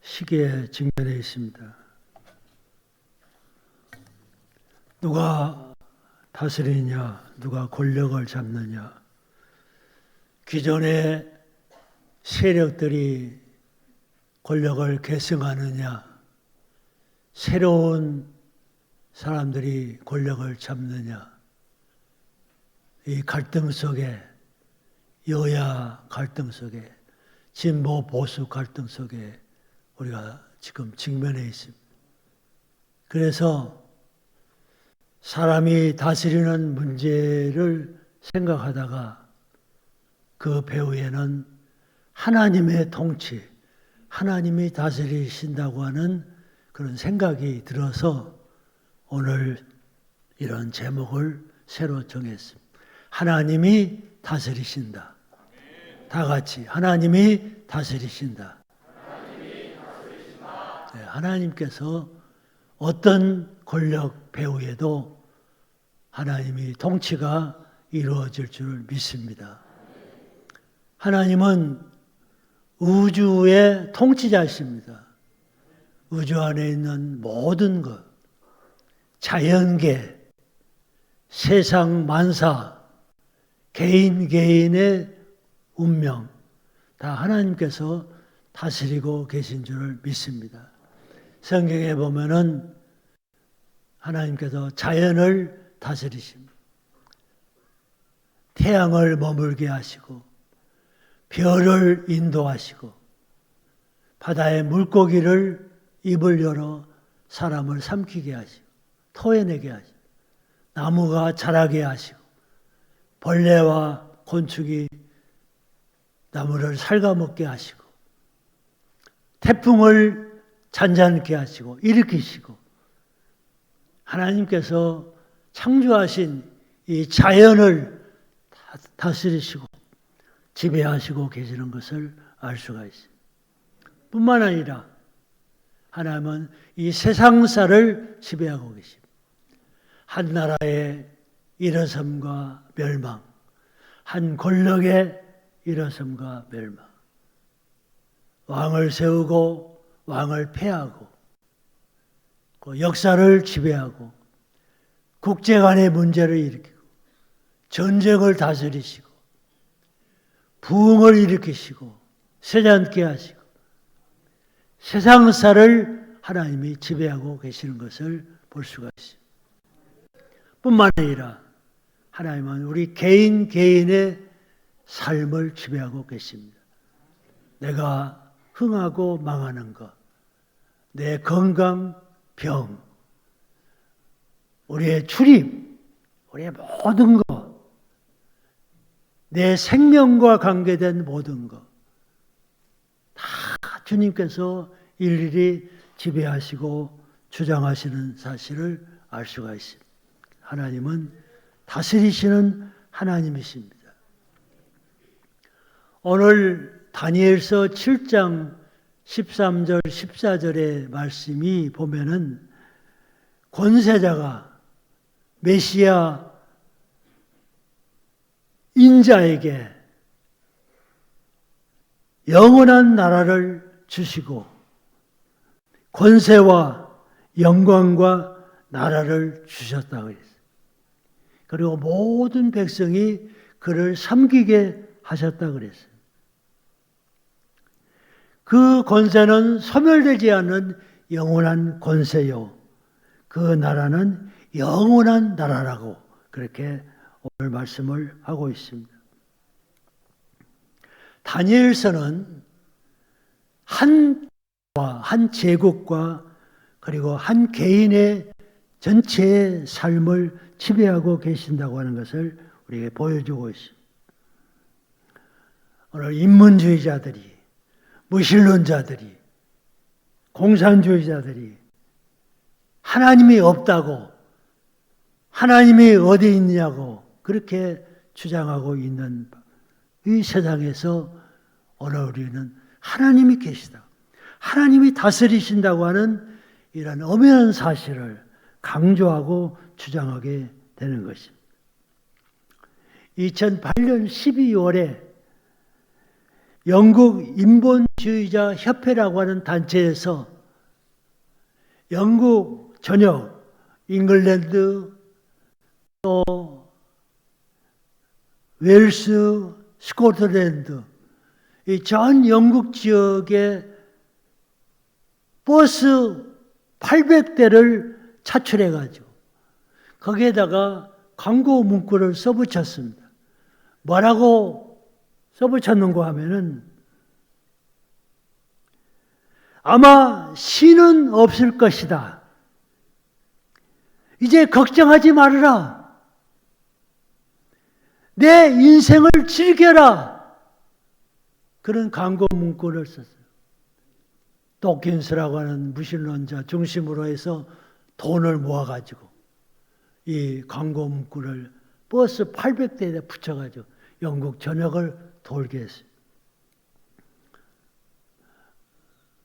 시기에 직면해 있습니다. 누가 다스리느냐, 누가 권력을 잡느냐, 기존의 세력들이 권력을 계승하느냐, 새로운 사람들이 권력을 잡느냐, 이 갈등 속에, 여야 갈등 속에, 진보 보수 갈등 속에 우리가 지금 직면해 있습니다. 그래서 사람이 다스리는 문제를 생각하다가 그 배후에는 하나님의 통치, 하나님이 다스리신다고 하는 그런 생각이 들어서 오늘 이런 제목을 새로 정했습니다. 하나님이 다스리신다. 다 같이 하나님이 다스리신다. 네, 하나님께서 어떤 권력 배후에도 하나님이 통치가 이루어질 줄 믿습니다. 하나님은 우주의 통치자이십니다. 우주 안에 있는 모든 것, 자연계, 세상 만사, 개인 개인의 운명 다 하나님께서 다스리고 계신 줄 믿습니다. 성경에 보면은 하나님께서 자연을 다스리십니다. 태양을 머물게 하시고 별을 인도하시고 바다의 물고기를 입을 열어 사람을 삼키게 하시고 토해내게 하시고 나무가 자라게 하시고 벌레와 곤충이 나무를 갉아먹게 하시고 태풍을 잔잔케 하시고 일으키시고 하나님께서 창조하신 이 자연을 다스리시고 지배하시고 계시는 것을 알 수가 있습니다. 뿐만 아니라 하나님은 이 세상사를 지배하고 계십니다. 한 나라의 일어섬과 멸망, 한 권력의 일어섬과 멸망, 왕을 세우고 왕을 폐하고 그 역사를 지배하고 국제 간의 문제를 일으키고 전쟁을 다스리시고 부흥을 일으키시고 세잔케 하시고 세상사를 하나님이 지배하고 계시는 것을 볼 수가 있습니다. 뿐만 아니라 하나님은 우리 개인 개인의 삶을 지배하고 계십니다. 내가 흥하고 망하는 것, 내 건강, 병, 우리의 출입, 우리의 모든 것, 내 생명과 관계된 모든 것, 다 주님께서 일일이 지배하시고 주장하시는 사실을 알 수가 있습니다. 하나님은 다스리시는 하나님이십니다. 오늘 다니엘서 7장 13절 14절의 말씀이 보면은 권세자가 메시아 인자에게 영원한 나라를 주시고 권세와 영광과 나라를 주셨다고 했어요. 그리고 모든 백성이 그를 섬기게 하셨다고 그랬어요. 그 권세는 소멸되지 않는 영원한 권세요. 그 나라는 영원한 나라라고 그렇게 오늘 말씀을 하고 있습니다. 다니엘서는 한 제국과 그리고 한 개인의 전체의 삶을 지배하고 계신다고 하는 것을 우리에게 보여주고 있습니다. 오늘 인문주의자들이, 무신론자들이, 공산주의자들이 하나님이 없다고, 하나님이 어디 있냐고 그렇게 주장하고 있는 이 세상에서 오늘 우리는 하나님이 계시다, 하나님이 다스리신다고 하는 이런 엄연한 사실을 강조하고 주장하게 되는 것입니다. 2008년 12월에 영국 인본주의자 협회라고 하는 단체에서 영국 전역, 잉글랜드, 또 웨일스, 스코틀랜드, 이 전 영국 지역에 버스 800대를 차출해가지고 거기에다가 광고 문구를 써붙였습니다. 뭐라고 써붙였는가 하면은 아마 신은 없을 것이다. 이제 걱정하지 말아라. 내 인생을 즐겨라. 그런 광고 문구를 썼어요. 도킨스라고 하는 무신론자 중심으로 해서 돈을 모아가지고 이 광고 문구를 버스 800대에 붙여가지고 영국 전역을 돌게 했어요.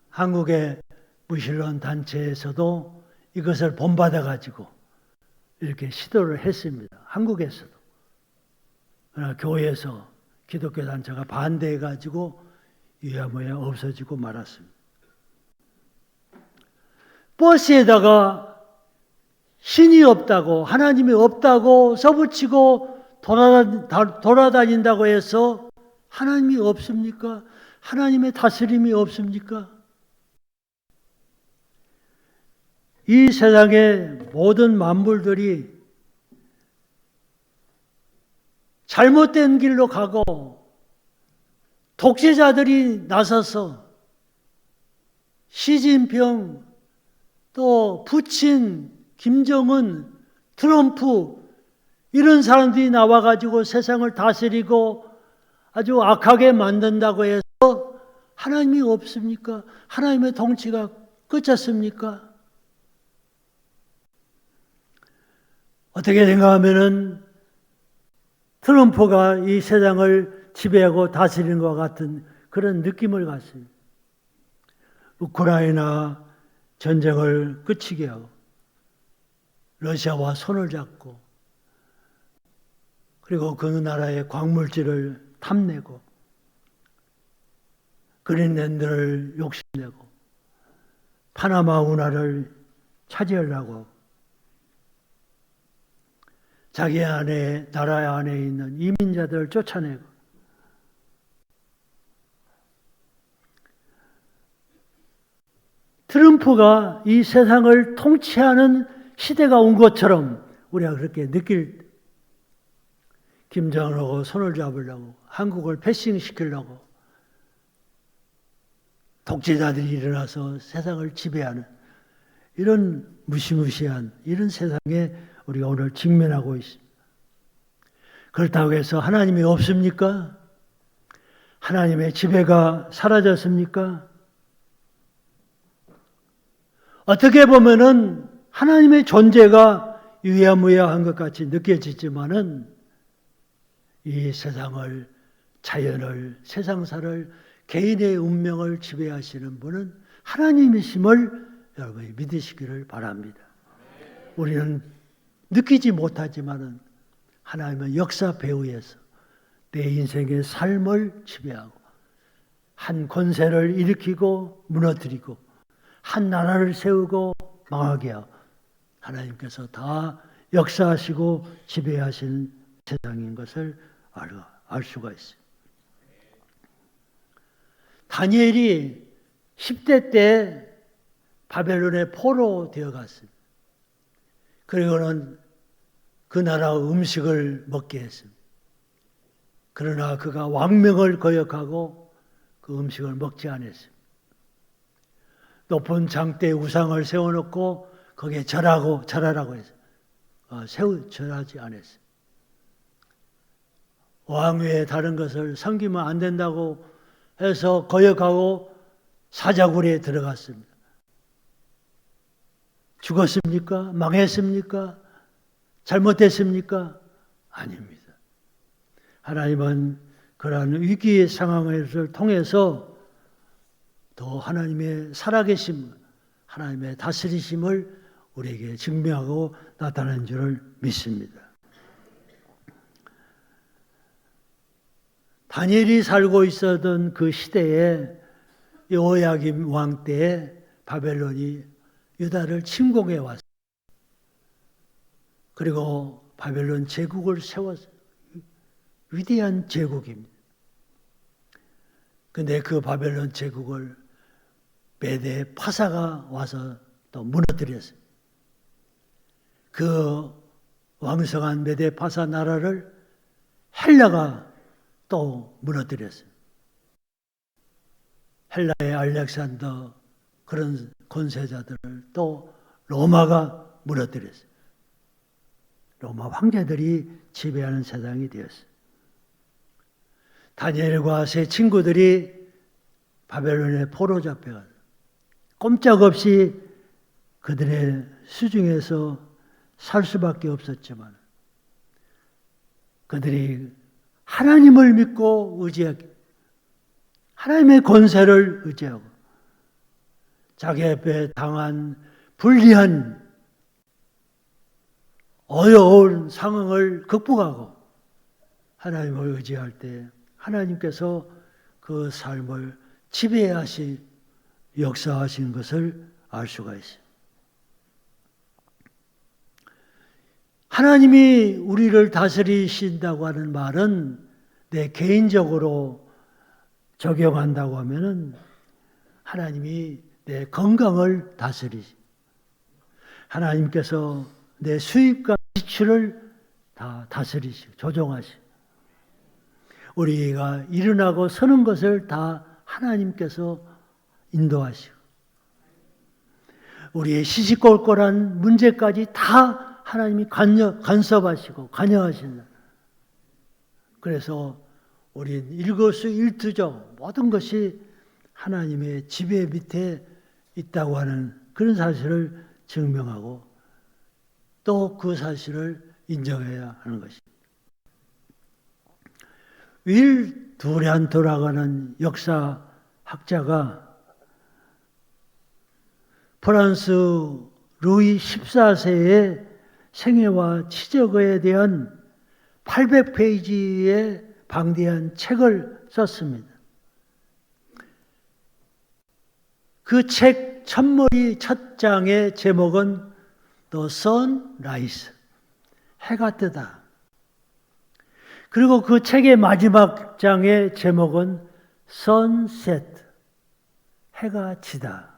한국의 무신론 단체에서도 이것을 본받아가지고 이렇게 시도를 했습니다. 한국에서도. 그러나 교회에서 기독교 단체가 반대해가지고 유야무야 없어지고 말았습니다. 버스에다가 신이 없다고, 하나님이 없다고 써붙이고 돌아다닌다고 해서 하나님이 없습니까? 하나님의 다스림이 없습니까? 이 세상의 모든 만물들이 잘못된 길로 가고 독재자들이 나서서 시진핑, 또 푸친, 김정은, 트럼프 이런 사람들이 나와가지고 세상을 다스리고 아주 악하게 만든다고 해서 하나님이 없습니까? 하나님의 통치가 끝났습니까? 어떻게 생각하면은 트럼프가 이 세상을 지배하고 다스리는 것 같은 그런 느낌을 갖습니다. 우크라이나 전쟁을 그치게 하고 러시아와 손을 잡고 그리고 그 나라의 광물질을 탐내고 그린랜드를 욕심내고 파나마 운하를 차지하려고 하고 자기 안에 나라 안에 있는 이민자들을 쫓아내고 트럼프가 이 세상을 통치하는 시대가 온 것처럼 우리가 그렇게 느낄 김정은하고 손을 잡으려고 한국을 패싱시키려고 독재자들이 일어나서 세상을 지배하는 이런 무시무시한 이런 세상에 우리가 오늘 직면하고 있습니다. 그렇다고 해서 하나님이 없습니까? 하나님의 지배가 사라졌습니까? 어떻게 보면은 하나님의 존재가 유야무야한 것 같이 느껴지지만은 이 세상을, 자연을, 세상사를, 개인의 운명을 지배하시는 분은 하나님이심을 여러분이 믿으시기를 바랍니다. 우리는 느끼지 못하지만은 하나님은 역사 배후에서 내 인생의 삶을 지배하고 한 권세를 일으키고 무너뜨리고 한 나라를 세우고 망하게 하고 하나님께서 다 역사하시고 지배하시는 세상인 것을 알 수가 있어요. 다니엘이 10대 때 바벨론에 포로 되어 갔습니다. 그리고는 그 나라 음식을 먹게 했습니다. 그러나 그가 왕명을 거역하고 그 음식을 먹지 않았습니다. 높은 장대에 우상을 세워놓고 거기에 절하라고 했어요. 절하지 않았어요. 왕 외에 다른 것을 섬기면 안 된다고 해서 거역하고 사자굴에 들어갔습니다. 죽었습니까? 망했습니까? 잘못됐습니까? 아닙니다. 하나님은 그러한 위기의 상황을 통해서 더 하나님의 살아계심, 하나님의 다스리심을 우리에게 증명하고 나타나는 줄을 믿습니다. 다니엘이 살고 있었던 그 시대에 여호야김 왕 때에 바벨론이 유다를 침공해 왔어요. 그리고 바벨론 제국을 세웠어요. 위대한 제국입니다. 근데 그 바벨론 제국을 메대 파사가 와서 또 무너뜨렸어요. 그 왕성한 메대 파사 나라를 헬라가 또 무너뜨렸어요. 헬라의 알렉산더 그런 권세자들을 또 로마가 무너뜨렸어요. 로마 황제들이 지배하는 세상이 되었어요. 다니엘과 세 친구들이 바벨론에 포로 잡혀가서 꼼짝없이 그들의 수중에서 살 수밖에 없었지만 그들이 하나님을 믿고 의지하기, 하나님의 권세를 의지하고 자기 앞에 당한 불리한 어려운 상황을 극복하고 하나님을 의지할 때 하나님께서 그 삶을 지배하신 역사하신 것을 알 수가 있어요. 하나님이 우리를 다스리신다고 하는 말은 내 개인적으로 적용한다고 하면은 하나님이 내 건강을 다스리시. 하나님께서 내 수입과 지출을 다 다스리시고 조정하시고 우리가 일어나고 서는 것을 다 하나님께서 인도하시고 우리의 시시콜콜한 문제까지 다 하나님이 간섭하시고 관여하신다. 그래서 우린 일거수일투족 모든 것이 하나님의 지배 밑에 있다고 하는 그런 사실을 증명하고 또 그 사실을 인정해야 하는 것입니다. 윌 두란토라고 역사학자가 프랑스 루이 14세의 생애와 치적에 대한 800페이지의 방대한 책을 썼습니다. 그 책 첫머리 첫 장의 제목은 The Sunrise, 해가 뜨다. 그리고 그 책의 마지막 장의 제목은 Sunset, 해가 지다.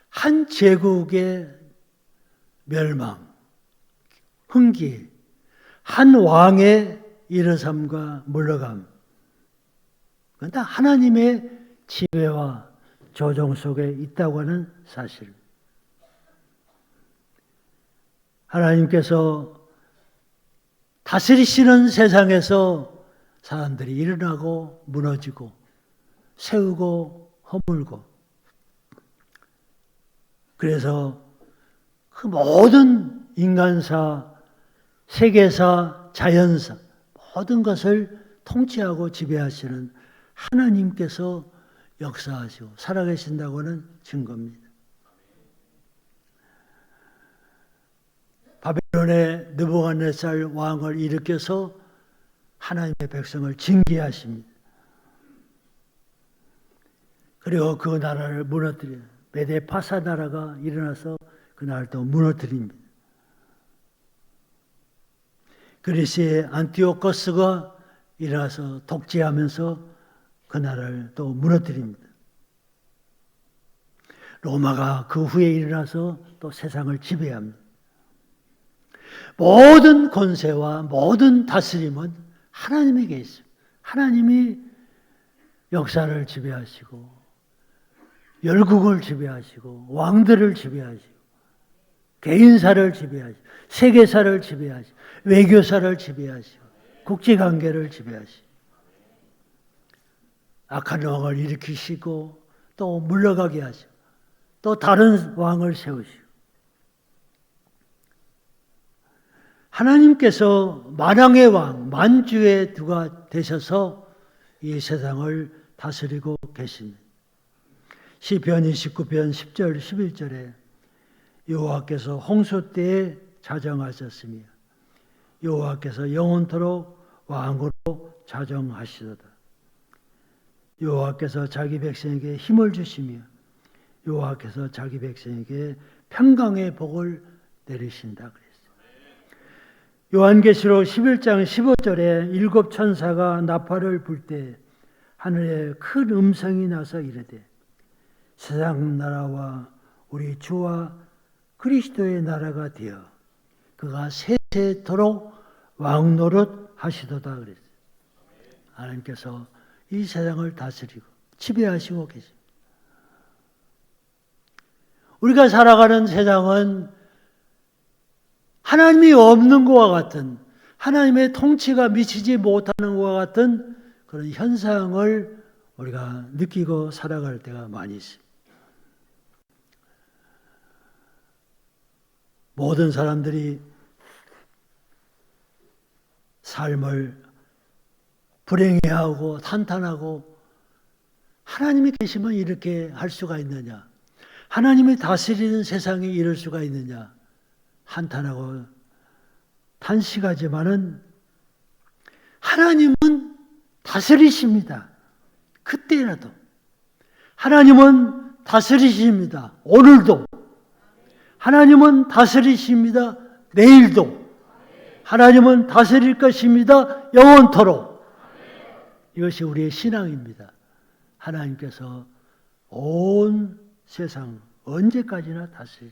한 제국의 멸망, 흥기, 한 왕의 일어섬과 물러감, 그건 다 하나님의 지배와 조정 속에 있다고 하는 사실. 하나님께서 다스리시는 세상에서 사람들이 일어나고 무너지고 세우고 허물고 그래서 그 모든 인간사, 세계사, 자연사 모든 것을 통치하고 지배하시는 하나님께서 역사하시고 살아계신다고 하는 증거입니다. 바벨론의 느부갓네살 왕을 일으켜서 하나님의 백성을 징계하십니다. 그리고 그 나라를 무너뜨려요. 메데파사 나라가 일어나서 그 나라를 또 무너뜨립니다. 그리스의 안티오코스가 일어나서 독재하면서 그 나라를 또 무너뜨립니다. 로마가 그 후에 일어나서 또 세상을 지배합니다. 모든 권세와 모든 다스림은 하나님에게 있습니다. 하나님이 역사를 지배하시고 열국을 지배하시고 왕들을 지배하시고 개인사를 지배하시고 세계사를 지배하시고 외교사를 지배하시고 국제관계를 지배하시고 악한 왕을 일으키시고 또 물러가게 하시고 또 다른 왕을 세우시고 하나님께서 만왕의 왕, 만주의 두가 되셔서 이 세상을 다스리고 계십니다. 시편 29편 10절 11절에 여호와께서 홍수 때에 자정하셨으며 여호와께서 영원토록 왕으로 자정하시도다. 여호와께서 자기 백성에게 힘을 주시며 여호와께서 자기 백성에게 평강의 복을 내리신다 그랬어요. 요한계시록 11장 15절에 일곱 천사가 나팔을 불 때 하늘에 큰 음성이 나서 이르되 세상 나라와 우리 주와 그리스도의 나라가 되어 그가 세세토록 왕노릇 하시도다 그랬어요. 하나님께서 이 세상을 다스리고 지배하시고 계십니다. 우리가 살아가는 세상은 하나님이 없는 것과 같은, 하나님의 통치가 미치지 못하는 것과 같은 그런 현상을 우리가 느끼고 살아갈 때가 많이 있습니다. 모든 사람들이 삶을 불행해하고 탄탄하고 하나님이 계시면 이렇게 할 수가 있느냐? 하나님이 다스리는 세상에 이럴 수가 있느냐? 한탄하고 탄식하지만은 하나님은 다스리십니다. 그때라도 하나님은 다스리십니다. 오늘도 하나님은 다스리십니다. 내일도 하나님은 다스릴 것입니다. 영원토록. 이것이 우리의 신앙입니다. 하나님께서 온 세상 언제까지나 다스리.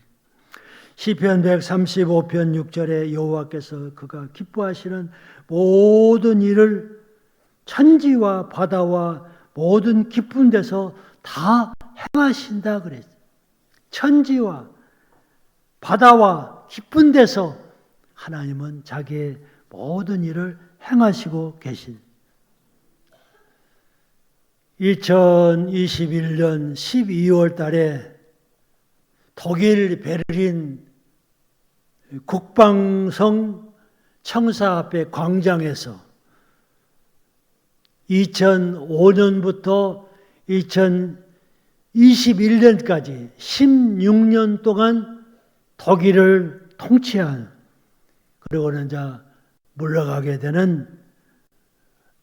시편 135편 6절에 여호와께서 그가 기뻐하시는 모든 일을 천지와 바다와 모든 깊은 데서 다 행하신다 그랬어요. 천지와 바다와 깊은 데서 하나님은 자기의 모든 일을 행하시고 계신 2021년 12월 달에 독일 베를린 국방성 청사 앞에 광장에서 2005년부터 2021년까지 16년 동안 독일을 통치한, 그리고는 이제 물러가게 되는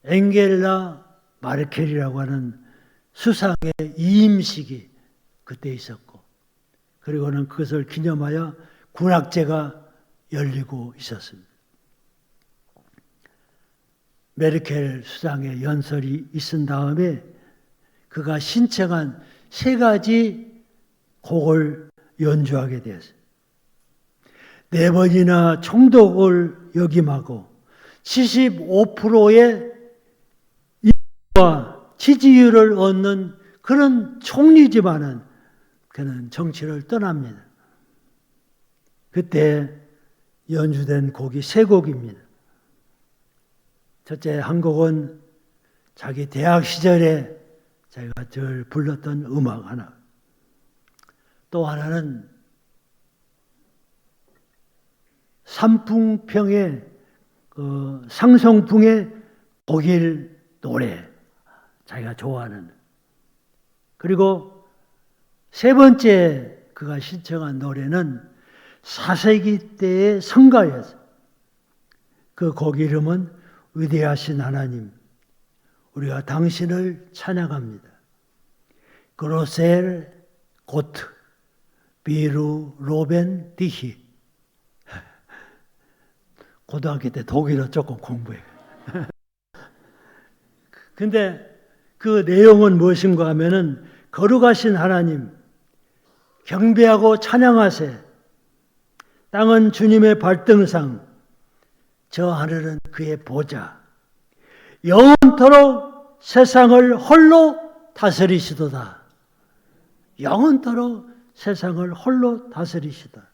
엥겔라 마르켈이라고 하는 수상의 이임식이 그때 있었고, 그리고는 그것을 기념하여 군악제가 열리고 있었습니다. 메르켈 수상의 연설이 있은 다음에 그가 신청한 3가지 곡을 연주하게 되었어요. 4번이나 총독을 역임하고 75%의 인기와 지지율을 얻는 그런 총리지만은 그는 정치를 떠납니다. 그때 연주된 곡이 3곡입니다. 첫째 한 곡은 자기 대학 시절에 자기가 늘 불렀던 음악 하나. 또 하나는 삼풍평의 상성풍의 독일 노래, 자기가 좋아하는. 그리고 3번째 그가 신청한 노래는 4세기 때의 성가였어요. 그 곡 이름은 위대하신 하나님, 우리가 당신을 찬양합니다. 그로셀 고트 비루 로벤 디히. 고등학교 때 독일어 조금 공부해. 근데 그 내용은 무엇인가 하면은 거룩하신 하나님 경배하고 찬양하세. 땅은 주님의 발등상, 저 하늘은 그의 보좌. 영원토록 세상을 홀로 다스리시도다. 영원토록 세상을 홀로 다스리시다.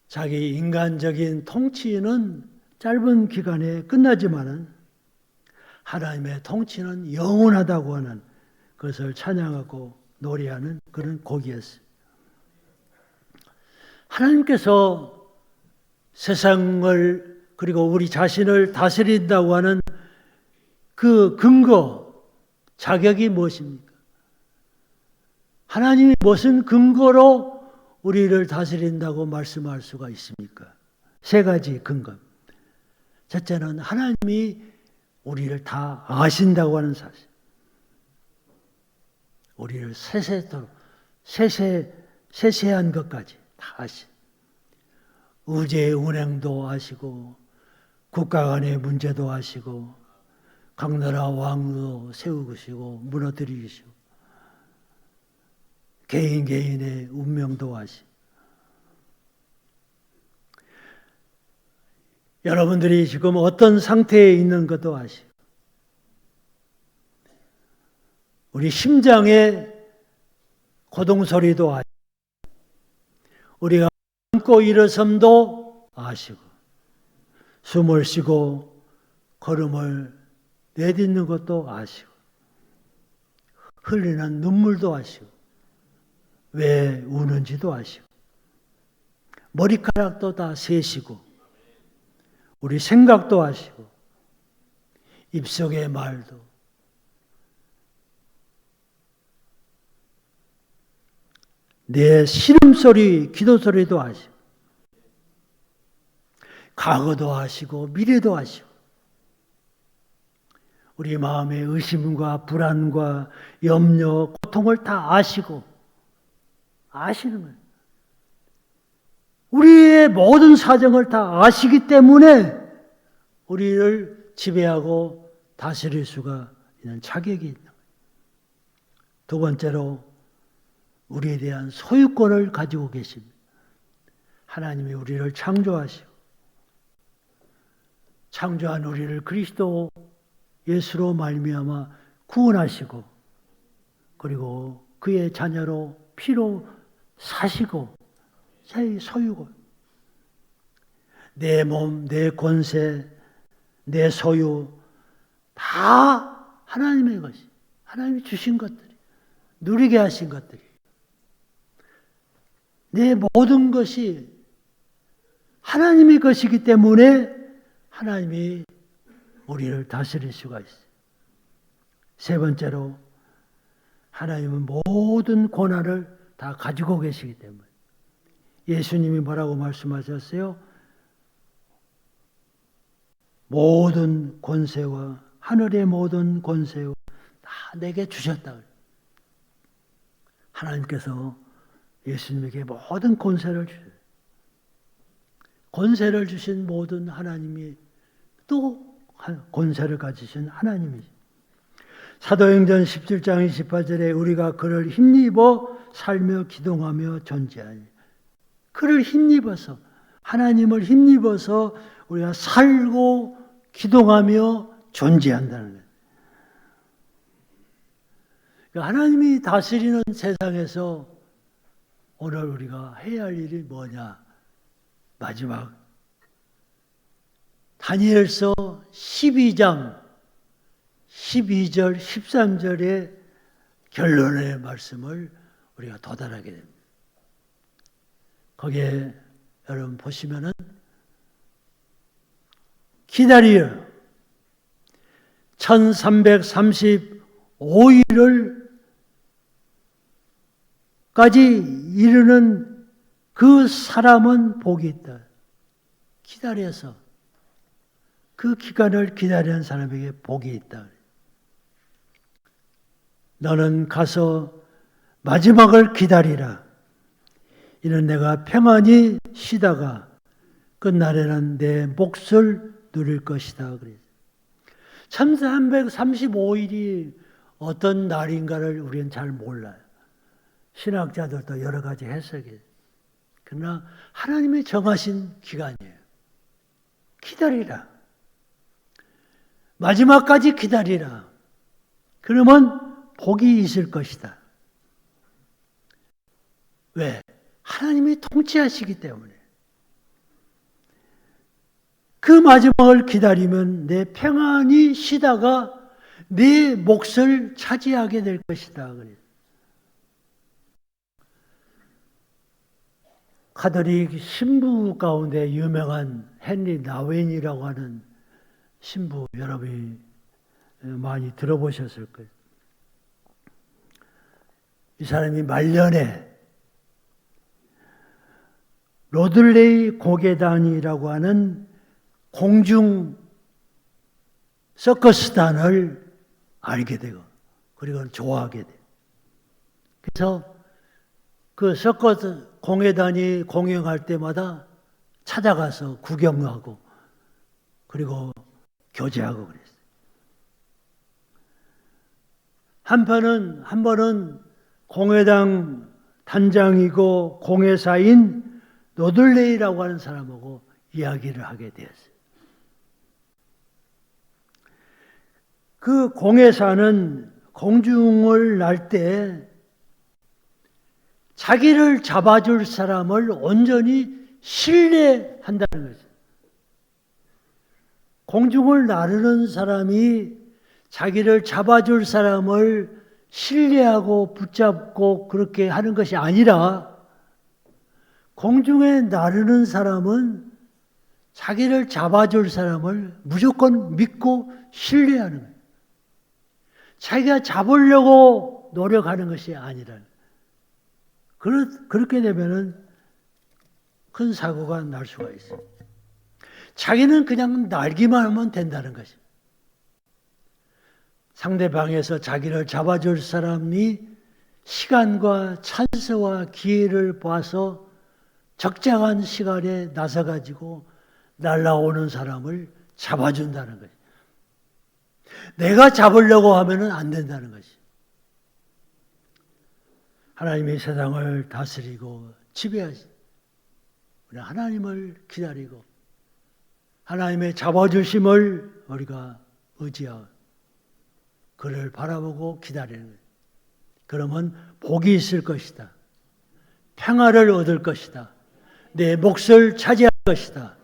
자기 인간적인 통치는 짧은 기간에 끝나지만은 하나님의 통치는 영원하다고 하는 것을 찬양하고 노래하는 그런 곡이었어요. 하나님께서 세상을 그리고 우리 자신을 다스린다고 하는 그 근거, 자격이 무엇입니까? 하나님이 무슨 근거로 우리를 다스린다고 말씀할 수가 있습니까? 3가지 근거. 첫째는 하나님이 우리를 다 아신다고 하는 사실. 우리를 세세토록 세세한 것까지 다 아신. 의제의 운행도 아시고 국가 간의 문제도 아시고 각 나라 왕도 세우시고 무너뜨리시고 개인의 운명도 아시고 여러분들이 지금 어떤 상태에 있는 것도 아시고 우리 심장의 고동소리도 아시고 우리가 앉고 일어섬도 아시고 숨을 쉬고 걸음을 내딛는 것도 아시고 흘리는 눈물도 아시고 왜 우는지도 아시고 머리카락도 다 세시고 우리 생각도 아시고 입속의 말도 내 시름소리, 기도소리도 아시고 과거도 아시고 미래도 아시고 우리 마음의 의심과 불안과 염려, 고통을 다 아시고 아시는 거예요. 우리의 모든 사정을 다 아시기 때문에 우리를 지배하고 다스릴 수가 있는 자격이 있는 거예요. 두 번째로 우리에 대한 소유권을 가지고 계십니다. 하나님이 우리를 창조하시고 창조한 우리를 그리스도 예수로 말미암아 구원하시고 그리고 그의 자녀로 피로 사시고 자기 소유권 내 몸, 내 권세, 내 소유 다 하나님의 것이 하나님이 주신 것들이 누리게 하신 것들이 내 모든 것이 하나님의 것이기 때문에 하나님이 우리를 다스릴 수가 있어요. 세 번째로 하나님은 모든 권한을 다 가지고 계시기 때문에 예수님이 뭐라고 말씀하셨어요? 모든 권세와 하늘의 모든 권세와 다 내게 주셨다. 하나님께서 예수님에게 모든 권세를 주셨어요. 권세를 주신 모든 하나님이 또 권세를 가지신 하나님이죠. 사도행전 17장 28절에 우리가 그를 힘입어 살며 기동하며 존재하니 그를 힘입어서 하나님을 힘입어서 우리가 살고 기동하며 존재한다는 거예요. 그러니까 하나님이 다스리는 세상에서 오늘 우리가 해야 할 일이 뭐냐? 마지막 다니엘서 12장 12절 13절의 결론의 말씀을 우리가 도달하게 됩니다. 거기에 여러분 보시면은 기다리어 1335일을 까지 이르는 그 사람은 복이 있다. 기다려서 그 기간을 기다리는 사람에게 복이 있다. 너는 가서 마지막을 기다리라. 이는 내가 평안히 쉬다가 끝날에는 내 몫을 누릴 것이다. 1335일이 어떤 날인가를 우리는 잘 몰라요. 신학자들도 여러 가지 해석이. 그러나 하나님이 정하신 기간이에요. 기다리라. 마지막까지 기다리라. 그러면 복이 있을 것이다. 왜? 하나님이 통치하시기 때문에. 그 마지막을 기다리면 내 평안히 쉬다가 내 몫을 차지하게 될 것이다. 카톨릭 신부 가운데 유명한 헨리 나웬이라고 하는 신부 여러분이 많이 들어보셨을 거예요. 이 사람이 말년에 로들레이 고계단이라고 하는 공중 서커스단을 알게 되고 그리고 좋아하게 돼요. 그래서 그 서커스 공예단이 공연할 때마다 찾아가서 구경하고 그리고 교제하고 그랬어요. 한 번은 공예당 단장이고 공예사인 노들레이라고 하는 사람하고 이야기를 하게 되었어요. 그 공예사는 공중을 날 때 자기를 잡아줄 사람을 온전히 신뢰한다는 거죠. 공중을 나르는 사람이 자기를 잡아줄 사람을 신뢰하고 붙잡고 그렇게 하는 것이 아니라 공중에 나르는 사람은 자기를 잡아줄 사람을 무조건 믿고 신뢰하는 거예요. 자기가 잡으려고 노력하는 것이 아니라 그렇게 되면은 큰 사고가 날 수가 있어요. 자기는 그냥 날기만 하면 된다는 것이죠. 상대방에서 자기를 잡아줄 사람이 시간과 찬스와 기회를 봐서 적정한 시간에 나서가지고 날아오는 사람을 잡아준다는 거죠. 내가 잡으려고 하면은 안 된다는 것이. 하나님이 세상을 다스리고 지배하시. 우리 하나님을 기다리고 하나님의 잡아주심을 우리가 의지하고 그를 바라보고 기다리는 거예요. 그러면 복이 있을 것이다. 평화를 얻을 것이다. 내 몫을 차지할 것이다.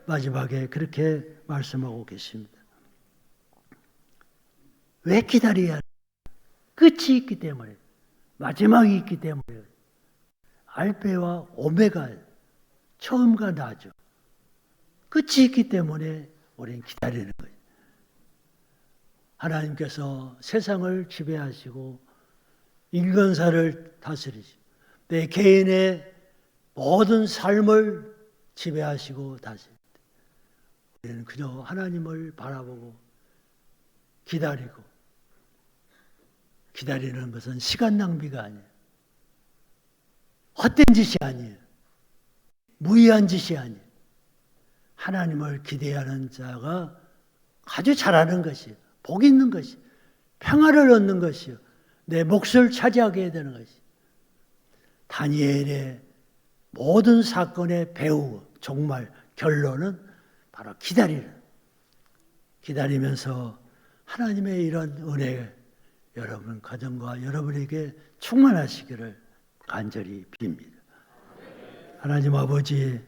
마지막에 그렇게 말씀하고 계십니다. 왜 기다려야 하냐? 끝이 있기 때문에, 마지막이 있기 때문에. 알페와 오메가, 처음과 나죠. 끝이 있기 때문에 우리는 기다리는 거예요. 하나님께서 세상을 지배하시고 인간사를 다스리시고 내 개인의 모든 삶을 지배하시고 다스립니다. 우리는 그저 하나님을 바라보고 기다리는 것은 시간 낭비가 아니에요. 헛된 짓이 아니에요. 무의한 짓이 아니에요. 하나님을 기대하는 자가 아주 잘하는 것이에요. 복 있는 것이, 평화를 얻는 것이요. 내 몫을 차지하게 되는 것이. 다니엘의 모든 사건의 배우, 정말 결론은 바로 기다리면서 하나님의 이런 은혜 여러분 가정과 여러분에게 충만하시기를 간절히 빕니다. 하나님 아버지